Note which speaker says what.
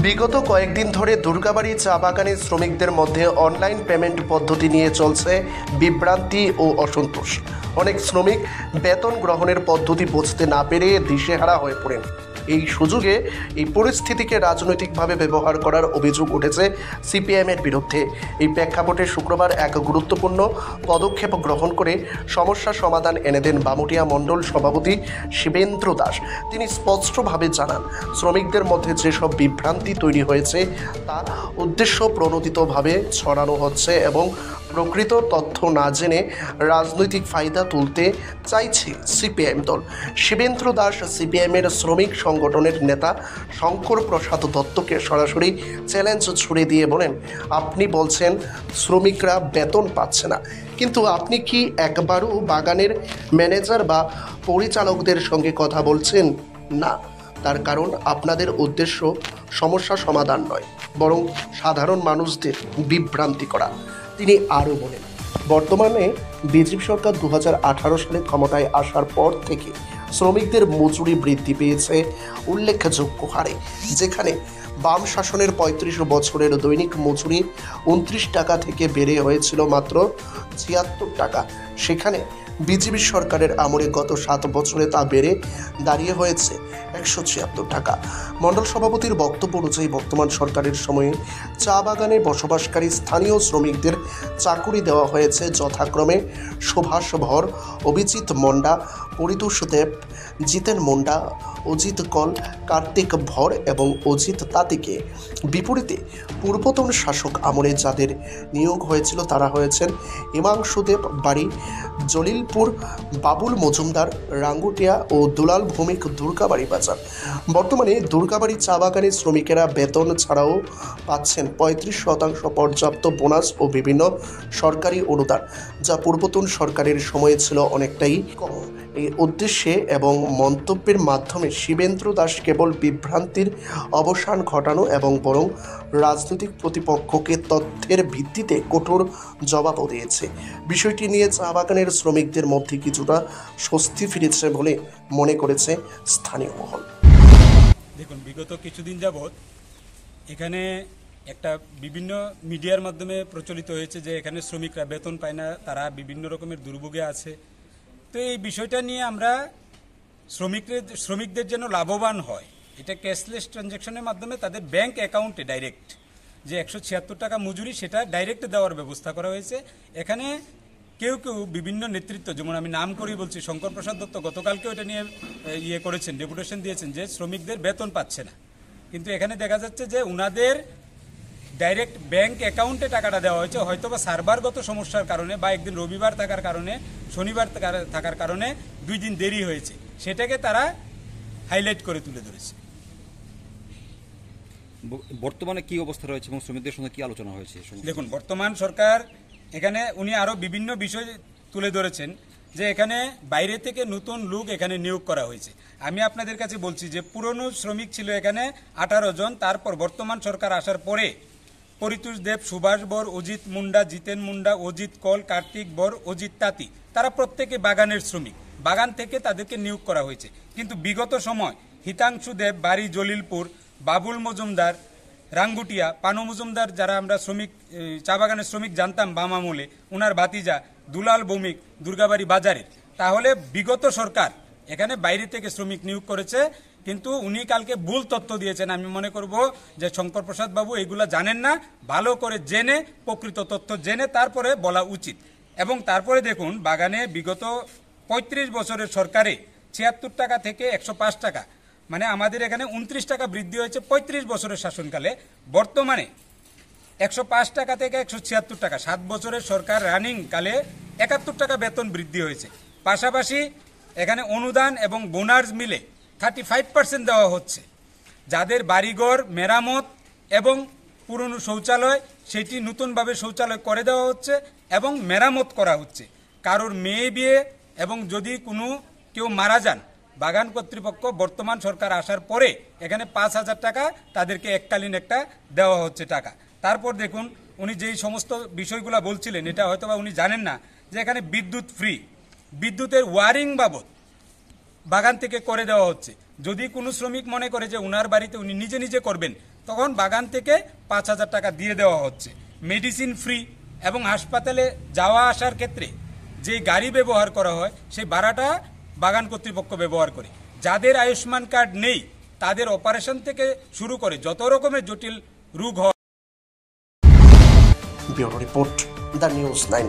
Speaker 1: বিগত কয়েকদিন ধরে দুর্গাবাড়ি চা বাগানের শ্রমিকদের মধ্যে অনলাইন পেমেন্ট পদ্ধতি নিয়ে চলছে বিভ্রান্তি ও অসন্তোষ। অনেক শ্রমিক বেতন গ্রহণের পদ্ধতি বুঝতে না পেরে দিশেহারা হয়ে পড়েন। এই সুযোগে এই পরিস্থিতিকে রাজনৈতিকভাবে ব্যবহার করার অভিযোগ উঠেছে সিপিএমের বিরুদ্ধে। এই প্রেক্ষাপটে শুক্রবার এক গুরুত্বপূর্ণ পদক্ষেপ গ্রহণ করে সমস্যা সমাধান এনে দেন বামুটিয়া মণ্ডল সভাপতি শিবেন্দ্র দাস। তিনি স্পষ্টভাবে জানান, শ্রমিকদের মধ্যে যেসব বিভ্রান্তি তৈরি হয়েছে তা উদ্দেশ্য প্রণোদিতভাবে ছড়ানো হচ্ছে এবং প্রকৃত তথ্য না জেনে রাজনৈতিক ফায়দা তুলতে চাইছে সিপিএম দল। শিবেন্দ্র দাস সিপিএমের শ্রমিক সংগঠনের নেতা শঙ্কর প্রসাদ দত্তকে সরাসরি চ্যালেঞ্জ ছুড়ে দিয়ে বলেন, আপনি বলছেন শ্রমিকরা বেতন পাচ্ছে না, কিন্তু আপনি কি একবারও বাগানের ম্যানেজার বা পরিচালকদের সঙ্গে কথা বলছেন না? তার কারণ আপনাদের উদ্দেশ্য সমস্যা সমাধান নয়, বরং সাধারণ মানুষদের বিভ্রান্তি করা। তিনি আরও বলেন, বর্তমানে বিজেপি সরকার 2018 সালে ক্ষমতায় আসার পর থেকে শ্রমিকদের মজুরি বৃদ্ধি পেয়েছে উল্লেখযোগ্য হারে। যেখানে বাম শাসনের 35 বছরের দৈনিক মজুরি 29 টাকা থেকে বেড়ে হয়েছিল মাত্র 76 টাকা, সেখানে বিজেপি সরকারের আমলে গত 7 বছরে তা বেড়ে দাঁড়িয়ে হয়েছে 176 টাকা। মণ্ডল সভাপতির বক্তব্য অনুযায়ী বর্তমান সরকারের সময়ে চা বাগানে বসবাসকারী স্থানীয় শ্রমিকদের চাকুরি দেওয়া হয়েছে যথাক্রমে সুভাষ ভর, অভিজিৎ মন্ডা, পরিতোষ দেব, জিতেন মুন্ডা, অজিত কল, কার্তিক ভর এবং অজিত তাঁতিকে। বিপরীতে পূর্বতন শাসক আমলে যাদের নিয়োগ হয়েছিল তারা হয়েছেন হিমাংশুদেব বাড়ি, জলিলপুর, বাবুল মজুমদার, রাঙ্গুটিয়া ও দুলাল ভৌমিক দুর্গাবাড়ি বাজার। বর্তমানে দুর্গাবাড়ি চা বাগানের শ্রমিকেরা বেতন ছাড়াও পাচ্ছেন 35% পর্যাপ্ত বোনাস ও বিভিন্ন সরকারি অনুদান, যা পূর্বতন সরকারের সময়ে ছিল অনেকটাই কম। এই উদ্দেশ্যে এবং মন্তব্যের মাধ্যমে শিবেন্দ্র দাস কেবল বিভ্রান্তির অবসান ঘটানো এবং বরং রাজনৈতিক প্রতিপক্ষকে তথ্যের ভিত্তিতে কঠোর জবাবও দিয়েছে। বিষয়টি নিয়ে চা বাগানের শ্রমিকদের মধ্যে কিছুটা স্বস্তি ফিরেছে বলে মনে করেছে স্থানীয় মহল।
Speaker 2: দেখুন, বিগত কিছুদিন যাবৎ এখানে একটা বিভিন্ন মিডিয়ার মাধ্যমে প্রচলিত হয়েছে যে এখানে শ্রমিকরা বেতন পায় না, তারা বিভিন্ন রকমের দুর্ভোগে আছে। তো এই বিষয়টা নিয়ে আমরা শ্রমিকদের যেন লাভবান হয়, এটা ক্যাশলেস ট্রানজ্যাকশনের মাধ্যমে তাদের ব্যাংক অ্যাকাউন্টে ডাইরেক্ট যে 176 টাকা মজুরি সেটা ডাইরেক্ট দেওয়ার ব্যবস্থা করা হয়েছে। এখানে কেউ কেউ বিভিন্ন নেতৃত্ব, যেমন আমি নাম করেই বলছি, শঙ্কর প্রসাদ দত্ত গতকালকেও এটা নিয়ে করেছেন, ডেপুটেশন দিয়েছেন যে শ্রমিকদের বেতন পাচ্ছে না, কিন্তু এখানে দেখা যাচ্ছে যে উনাদের ডাইরেক্ট ব্যাংক অ্যাকাউন্টে টাকাটা দেওয়া হয়েছে। হয়তো বা সার্ভারগত সমস্যার কারণে বা একদিন রবিবার থাকার কারণে, শনিবার থাকার কারণে 2 দিন দেরি হয়েছে, সেটাকে তারা হাইলাইট করে তুলে ধরেছে।
Speaker 3: বর্তমানে কি অবস্থা রয়েছে এবং শ্রমিকদের সঙ্গে কি আলোচনা হয়েছে?
Speaker 2: দেখুন, বর্তমান সরকার এখানে উনি আরও বিভিন্ন বিষয় তুলে ধরেছেন যে এখানে বাইরে থেকে নতুন লোক এখানে নিয়োগ করা হয়েছে। আমি আপনাদের কাছে বলছি যে পুরনো শ্রমিক ছিল এখানে 18 জন, তারপর বর্তমান সরকার আসার পরে পরিতোষ দেব, সুভাষ বর, অজিত মুন্ডা, জিতেন মুন্ডা, অজিত কল, কার্তিক বর, অজিত তাঁতি, তারা প্রত্যেকে বাগানের শ্রমিক, বাগান থেকে তাদেরকে নিয়োগ করা হয়েছে। কিন্তু বিগত সময় হিতাংশু দেব বাড়ি, জলিলপুর, বাবুল মজুমদার, রাঙ্গুটিয়া, পানু মজুমদার, যারা আমরা শ্রমিক চা বাগানের শ্রমিক জানতাম বাম আমলে, ওনার ভাতিজা দুলাল ভৌমিক দুর্গাবাড়ি বাজারের। তাহলে বিগত সরকার এখানে বাইরে থেকে শ্রমিক নিয়োগ করেছে, কিন্তু উনি কালকে ভুল তথ্য দিয়েছেন। আমি মনে করব যে শঙ্কর প্রসাদ বাবু এগুলা জানেন না, ভালো করে জেনে, প্রকৃত তথ্য জেনে তারপরে বলা উচিত। এবং তারপরে দেখুন, বাগানে বিগত 35 বছরের সরকারে 76 টাকা থেকে 105 টাকা, মানে আমাদের এখানে 29 টাকা বৃদ্ধি হয়েছে 35 বছরের শাসনকালে। বর্তমানে 105 টাকা থেকে 176 টাকা, 7 বছরের সরকার রানিং কালে 71 টাকা বেতন বৃদ্ধি হয়েছে। পাশাপাশি এখানে অনুদান এবং বোনাস মিলে 35% দেওয়া হচ্ছে। যাদের বাড়িঘর মেরামত এবং পুরনো শৌচালয়, সেটি নতুনভাবে শৌচালয় করে দেওয়া হচ্ছে এবং মেরামত করা হচ্ছে। কারোর মেয়ে বিয়ে এবং যদি কেউ মারা যান, বাগান কর্তৃপক্ষ বর্তমান সরকার আসার পরে এখানে 5,000 টাকা তাদেরকে এককালীন একটা দেওয়া হচ্ছে টাকা। তারপর দেখুন, উনি যেই সমস্ত বিষয়গুলো বলছিলেন, এটা হয়তো বা উনি জানেন না যে এখানে বিদ্যুৎ ফ্রি, বিদ্যুতের ওয়ারিং বাবদ বাগান থেকে করে দেওয়া হচ্ছে। যদি কোনো শ্রমিক মনে করে যে উনার বাড়িতে উনি নিজে করবেন, তখন বাগান থেকে 5,000 টাকা দিয়ে দেওয়া হচ্ছে, মেডিসিন ফ্রি, এবং হাসপাতালে যাওয়া আসার ক্ষেত্রে যে গাড়ি ব্যবহার করা হয় সেই ভাড়াটা বাগান কর্তৃপক্ষ ব্যবহার করে। যাদের আয়ুষ্মান কার্ড নেই তাদের অপারেশন থেকে শুরু করে যত রকমের জটিল রোগ হয়।
Speaker 1: Bureau report, the news 9।